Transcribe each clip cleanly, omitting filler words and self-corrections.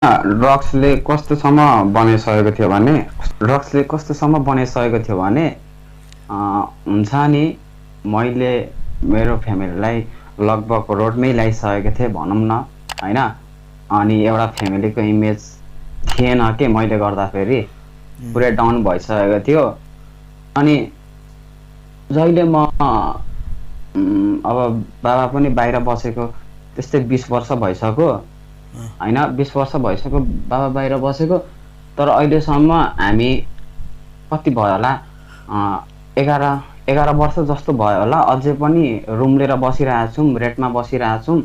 ड्रग्सले कस्तोसम्म बनाइसकेको थियो भने ड्रग्सले कस्तोसम्म बनाइसकेको थियो भने हुन्छ नि मैले मेरो फ्यामिलीलाई लगभग रोडमै ल्याइसकेको थिएँ भनौँ न होइन। अनि एउटा फ्यामिलीको इमेज थिएन के मैले गर्दाखेरि पुरै डाउन भइसकेको थियो। अनि जहिले म अब बाबा पनि बाहिर बसेको त्यस्तै 20 वर्ष भइसक्यो होइन। 20 वर्ष भइसक्यो बाबा बाहिर बसेको, तर अहिलेसम्म हामी कति भयो होला 11 वर्ष जस्तो भयो होला अझै पनि रुम लिएर बसिरहेको छौँ, रेन्टमा बसिरहेको छौँ।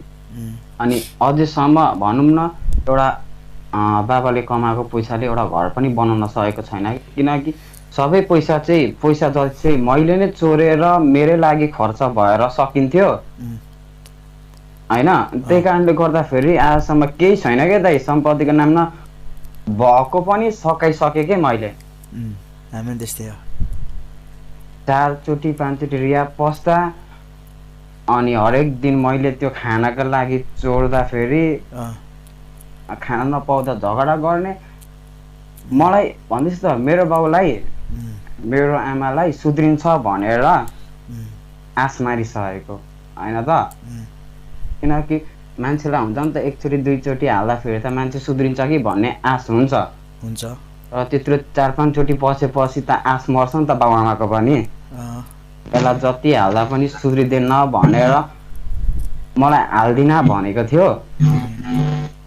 अनि अझैसम्म भनौँ न एउटा बाबाले कमाएको पैसाले एउटा घर पनि बनाउन सकेको छैन, किनकि सबै पैसा जति चाहिँ मैले नै चोरेर मेरै लागि खर्च भएर सकिन्थ्यो होइन। त्यही कारणले गर्दाखेरि आजसम्म केही छैन क्या दाइ, सम्पत्तिको नाममा भएको पनि सकाइसकेँ कि मैले। हामी त्यस्तै हो, 4 चोटि 5 चोटि रिहा पस्दा अनि हरेक दिन मैले त्यो खानाको लागि चोर्दाखेरि खाना नपाउँदा झगडा गर्ने। मलाई भन्दैछु त मेरो बाउलाई मेरो आमालाई सुध्रिन्छ भनेर आश मारिसकेको होइन त। किनकि मान्छेलाई हुन्छ नि त एकचोटि 2 चोटि हाल्दाखेरि त मान्छे सुध्रिन्छ कि भन्ने आश हुन्छ र त्यत्रो 4-5 चोटि पसेपछि त आश मर्छ नि त बाउआमाको पनि। यसलाई जति हाल्दा पनि सुध्रिँदैन भनेर मलाई हाल्दिन भनेको थियो।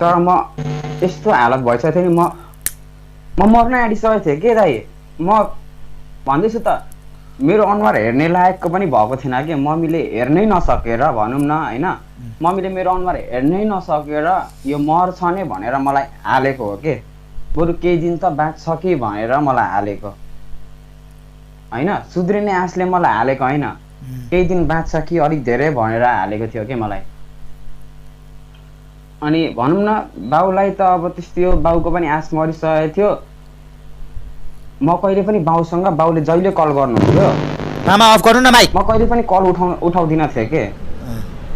तर म यस्तो हालत भइसकेको थियो नि म मर्न आँटिसकेको थिएँ के दाइ। म भन्दैछु त मेरो अनुहार हेर्ने लायकको पनि भएको थिएन कि, मम्मीले हेर्नै नसकेर भनौँ न होइन। मम्मीले मेरो अनुहार हेर्नै नसकेर यो मर्छ नै भनेर मलाई हालेको हो कि, बरु केही दिन त बाँच्छ कि भनेर मलाई हालेको होइन। सुध्रिने आशले मलाई हालेको होइन, केही दिन बाँच्छ कि अलिक धेरै भनेर हालेको थियो कि मलाई। अनि भनौँ न बाउलाई त अब त्यस्तै हो, बाउको पनि आश मरिसकेको थियो। म कहिले पनि बाउसँग बाउले जहिले कल गर्नुहुन्थ्यो मामा अफ गर्नु न माइक, म कहिले पनि कल उठाउँदिन थिएँ कि।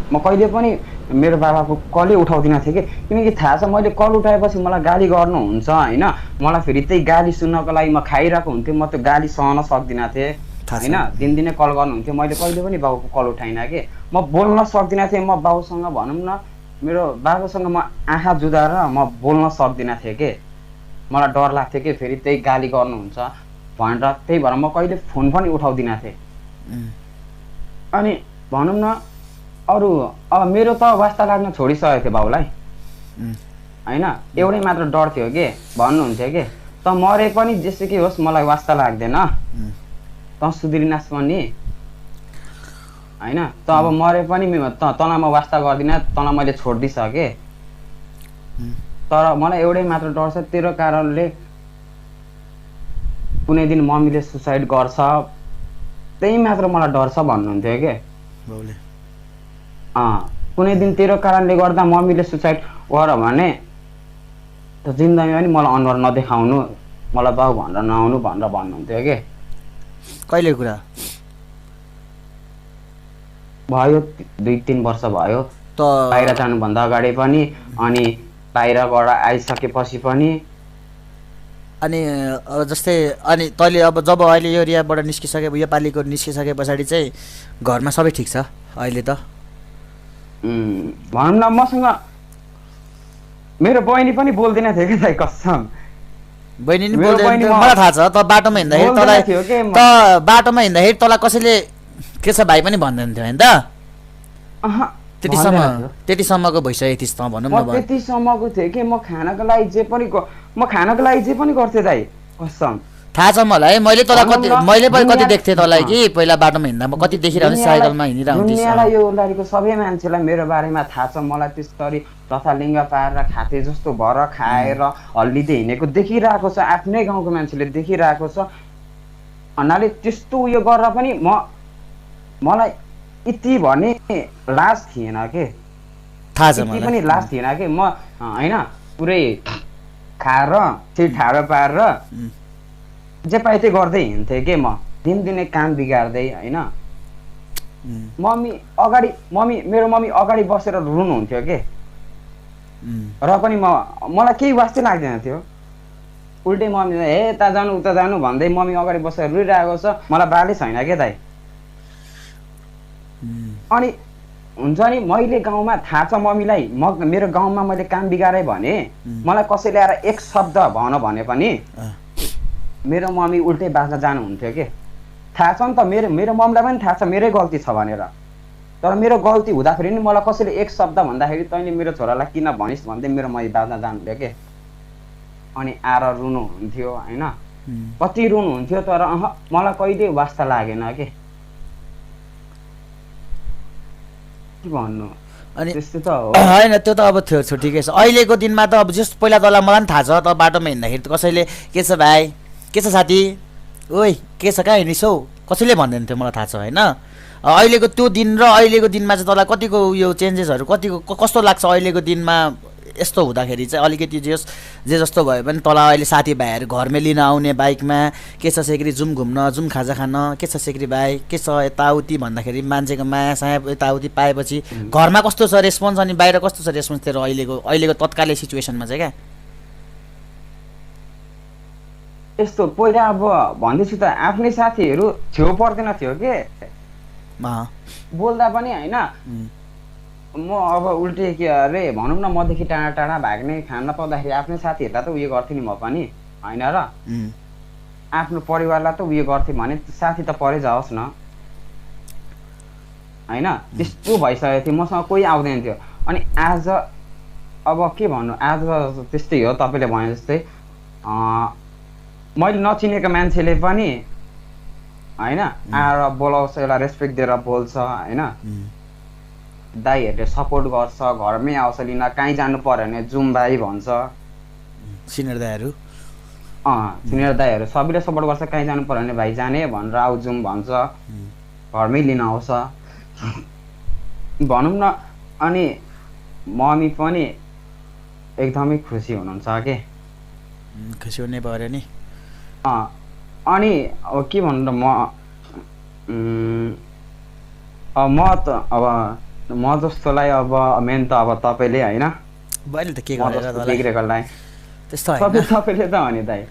म कहिले पनि मेरो बाबाको कलै उठाउँदिन थिएँ कि, किनकि थाहा छ मैले कल उठाएपछि मलाई गाली गर्नुहुन्छ होइन। मलाई फेरि त्यही गाली सुन्नको लागि म खाइरहेको हुन्थेँ, म त्यो गाली सहन सक्दिनँ थिएँ होइन। दिनदिनै कल गर्नुहुन्थ्यो, मैले कहिले पनि बाउको कल उठाइनँ कि। म बोल्न सक्दिनँ थिएँ, म बाउसँग भनौँ न मेरो बाबासँग म आँखा जुधाएर म बोल्न सक्दिनँ थिएँ कि। मलाई डर लाग्थ्यो कि फेरि त्यही गाली गर्नुहुन्छ भनेर, त्यही भएर म कहिले फोन पनि उठाउँदिनँ थिएँ। अनि भनौँ न अरू अब मेरो त वास्ता लाग्न छोडिसकेको थियो बाउलाई होइन। एउटै मात्र डर थियो कि भन्नुहुन्थ्यो कि त मरे पनि जेसुकै होस् मलाई वास्ता लाग्दैन, त सुध्रिनास् पनि होइन। त अब मरे पनि तँलाई म वास्ता गर्दिनँ, तँलाई मैले छोडिदिइसकेँ। तर मलाई एउटै मात्र डर छ, तेरो कारणले कुनै दिन मम्मीले सुसाइड गर्छ, त्यही मात्र मलाई डर छ भन्नुहुन्थ्यो कि। कुनै दिन तेरो कारणले गर्दा मम्मीले सुसाइड गर भने त जिन्दगीमा पनि मलाई अनुहार नदेखाउनु, मलाई बाउ भनेर नआउनु भनेर भन्नुहुन्थ्यो कि। कहिले कुरा भयो 2-3 वर्ष भयो त बाहिर जानुभन्दा अगाडि पनि अनि बाहिरबाट आइसकेपछि पनि। अनि जस्तै अनि तैँले अब जब अहिले यो रियाबाट निस्किसके यो पालिको निस्किसके पछाडि चाहिँ घरमा सबै ठिक छ अहिले त? भनौँ न मसँग मेरो बहिनी पनि बोल्दैन थियो कि दाइ, कसम। बहिनी नि बोल्दैन, मलाई थाहा छ। त बाटोमा हिँड्दाखेरि तँलाई कसैले के छ भाइ पनि भन्दैन थियो होइन त? त्यतिसम्मको भइसकेको थिइस् त भनौँ न। त्यतिसम्मको थियो कि म खानाको लागि जे पनि गर्थेँ दाइ, कसम। थाहा छ मलाई, मैले पनि कति देख्थेँ तँलाई कि पहिला बाटोमा हिँड्दा म कति देखिरहन्छु, साइकलमा हिँडिरहन्छु। दुनियाँलाई यो उडारीको सबै मान्छेलाई मेरो बारेमा थाहा छ। मलाई त्यसरी लथालिङ्ग पारेर खाते जस्तो भएर खाएर हल्लिँदै हिँडेको देखिरहेको छ, आफ्नै गाउँको मान्छेले देखिरहेको छ। अन्नाले त्यस्तो उयो गरेर पनि मलाई यति भने लाज थिएन के, थाहा छ यति पनि लाज थिएन कि म होइन। पुरै खाएर चाहिँ ठाडो पारेर जे पाए त्यही गर्दै हिँड्थेँ कि म, दिनदिनै काम बिगार्दै होइन। मेरो मम्मी अगाडि बसेर रुनुहुन्थ्यो के। र पनि मलाई केही वास्तै लाग्दैन थियो। उल्टै मम्मी हे यता जानु उता जानु भन्दै मम्मी अगाडि बसेर रुइरहेको छ, मलाई बालै छैन के दाइ। अनि हुन्छ नि मैले गाउँमा थाहा छ मम्मीलाई, मेरो गाउँमा मैले काम बिगारेँ भने मलाई कसैले आएर एक शब्द भन भने पनि मेरो मम्मी उल्टै बाँच्न जानुहुन्थ्यो के। थाहा छ नि त मेरो मम्मीलाई पनि थाहा छ मेरै गल्ती छ भनेर, तर मेरो गल्ती हुँदाखेरि नि मलाई कसैले एक शब्द भन्दाखेरि तैँले मेरो छोरालाई किन भनिस् भन्दै मेरो मम्मी बाँच्न जानुहुन्थ्यो के। अनि आएर रुनुहुन्थ्यो होइन, कति रुनुहुन्थ्यो, तर मलाई कहिले वास्ता लागेन के भन्नु। अनि त्यस्तो त हो होइन, त्यो त अब थियो ठिकै छ। अहिलेको दिनमा त अब जस्तो पहिला तँलाई मलाई पनि थाहा छ, त बाटोमा हिँड्दाखेरि त कसैले के छ भाइ, के छ साथी, ओइ के छ, कहाँ हिँडिस् हौ, कसैले भन्दैन थियो, मलाई थाहा छ होइन। अहिलेको त्यो दिन र अहिलेको दिनमा चाहिँ तँलाई कतिको यो चेन्जेसहरू कस्तो लाग्छ अहिलेको दिनमा यस्तो हुँदाखेरि चाहिँ? अलिकति जे जस्तो भयो भने तँलाई अहिले साथीभाइहरू घरमै लिन आउने बाइकमा के छ सेक्री जुम घुम्न, जुम खाजा खान, के छ सेक्री भाइ, के छ यताउति भन्दाखेरि मान्छेको माया साया यताउति पाएपछि घरमा कस्तो छ रेस्पोन्स अनि बाहिर कस्तो छ रेस्पोन्स तेरो अहिलेको तत्कालीन सिचुएसनमा चाहिँ क्या? यस्तो पहिला अब भन्दैछु त आफ्नै साथीहरू छेउ पर्दैन थियो के, बोल्दा पनि होइन। म अब उल्टे के अरे भनौँ न मदेखि टाढा टाढा भाग्ने खान पाउँदाखेरि आफ्नै साथीहरूलाई त उयो गर्थेँ नि म पनि होइन र, आफ्नो परिवारलाई त उयो गर्थेँ भने साथी त परै जाओस् न होइन। त्यस्तो भइसकेको थियो, मसँग कोही आउँदैन थियो। अनि आज अब के भन्नु, आज त्यस्तै हो तपाईँले भने जस्तै मैले नचिनेको मान्छेले पनि होइन आएर बोलाउँछ, एउटा रेस्पेक्ट दिएर बोल्छ होइन, दाइहरूले सपोर्ट गर्छ, घरमै आउँछ लिन, कहीँ जानु पर्यो भने जुम भाइ भन्छ, सिनियर दाइहरू सिनियर दाइहरू सबैले सपोर्ट गर्छ, कहीँ जानु पर्यो भने भाइ जाने भनेर आऊ जुम भन्छ, घरमै लिन आउँछ भनौँ न। अनि मम्मी पनि एकदमै खुसी हुनुहुन्छ के, खुसी हुनै पऱ्यो नि। अनि अब के भन्नु त म जस्तोलाई अब मेन त अब तपाईँले होइन मैले त के गरेर बिग्रेकोलाई त्यस्तो तपाईँले त हो नि दाइ।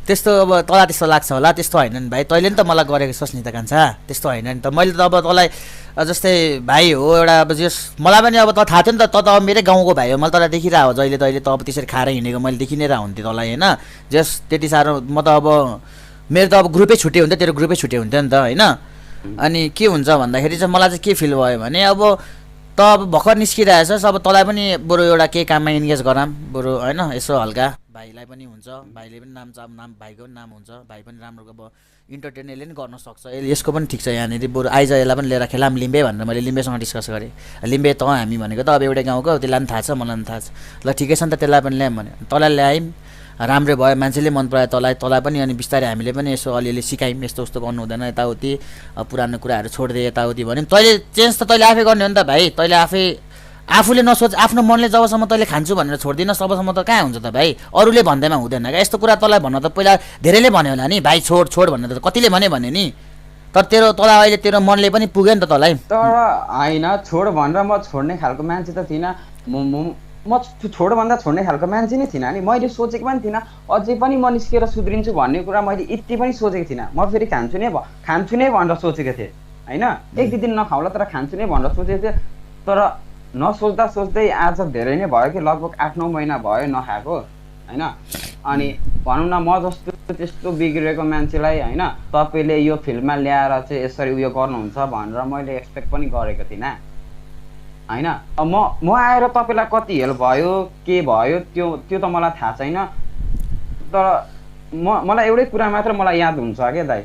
त्यस्तो अब तँलाई त्यस्तो लाग्छ होला, त्यस्तो होइन नि भाइ, तैँले नि त मलाई गरेको सोच्ने त कान्छा, त्यस्तो होइन नि त। मैले त अब तँलाई जस्तै भाइ हो एउटा, अब जस मलाई पनि अब त थाहा थियो नि त, त अब मेरै गाउँको भाइ हो, मैले तँलाई देखिरहेको जहिले तहिले त अब त्यसरी खाएर हिँडेको मैले देखि नै हुन्थेँ तँलाई होइन। जस त्यति साह्रो म त अब मेरो त अब ग्रुपै छुट्टै हुन्थ्यो, तेरो ग्रुपै छुट्टै हुन्थ्यो नि त होइन। अनि के हुन्छ भन्दाखेरि चाहिँ मलाई चाहिँ के फिल भयो भने अब त अब भर्खर निस्किरहेछस्, अब तँलाई पनि बरु एउटा केही काममा इन्गेज गराम बरु होइन, यसो हल्का भाइलाई पनि हुन्छ, भाइले पनि नाम भाइको पनि नाम हुन्छ, भाइ पनि राम्रो अब इन्टरटेन यसले पनि गर्न सक्छ, यसको पनि ठिक छ यहाँनिर, बरु आइज यसलाई पनि लिएर खेलाम लिम्बे भनेर मैले लिम्बेसँग डिस्कस गरेँ। लिम्बे त हामी भनेको त अब एउटै गाउँको, त्यसलाई पनि थाहा छ मलाई पनि थाहा छ, ल ठिकै छ नि त त्यसलाई पनि ल्याऊँ भने तँलाई ल्यायौँ, राम्रो भयो, मान्छेले मन परायो तँलाई पनि। अनि बिस्तारै हामीले पनि यसो अलिअलि सिकायौँ, यस्तो उस्तो गर्नु हुँदैन यताउति, पुरानो कुराहरू छोडिदिए यताउति भन्यौँ। तैँले चेन्ज त तैँले आफै गर्ने हो नि त भाइ, तैँले आफूले नसोच, आफ्नो मनले जबसम्म तैँले खान्छु भनेर छोडिदिनस् तबसम्म त कहाँ हुन्छ त भाइ, अरूले भन्दैमा हुँदैन क्या यस्तो कुरा। तँलाई भन्न त पहिला धेरैले भन्यो होला नि भाइ छोड भनेर, त कतिले भन्यो नि, तर तँलाई अहिले तेरो मनले पनि पुग्यो नि त तँलाई। तर होइन छोड भनेर म छोड्ने खालको मान्छे त थिइनँ, म छोड भन्दा छोड्ने खालको मान्छे नै थिइनँ नि, मैले सोचेको पनि थिइनँ अझै पनि म निस्केर सुध्रिन्छु भन्ने कुरा मैले यति पनि सोचेको थिइनँ। म फेरि खान्छु नै भनेर सोचेको थिएँ होइन, एक दुई दिन नखाउला तर खान्छु नै भनेर सोचेको थिएँ। तर नसोच्दा सोच्दै आज धेरै नै भयो कि लगभग 8-9 महिना भयो नखाएको होइन। अनि भनौँ न म जस्तो त्यस्तो बिग्रेको मान्छेलाई होइन तपाईँले यो फिल्डमा ल्याएर चाहिँ यसरी उयो गर्नुहुन्छ भनेर मैले एक्सपेक्ट पनि गरेको थिइनँ होइन। म आएर तपाईँलाई कति हेल्प भयो के भयो त्यो त मलाई थाहा छैन, तर मलाई एउटै कुरा मात्र मलाई याद हुन्छ क्या दाइ,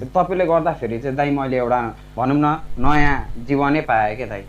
तपाईँले गर्दाखेरि चाहिँ दाइ मैले एउटा भनौँ न नयाँ जीवनै पाएँ क्या दाइ।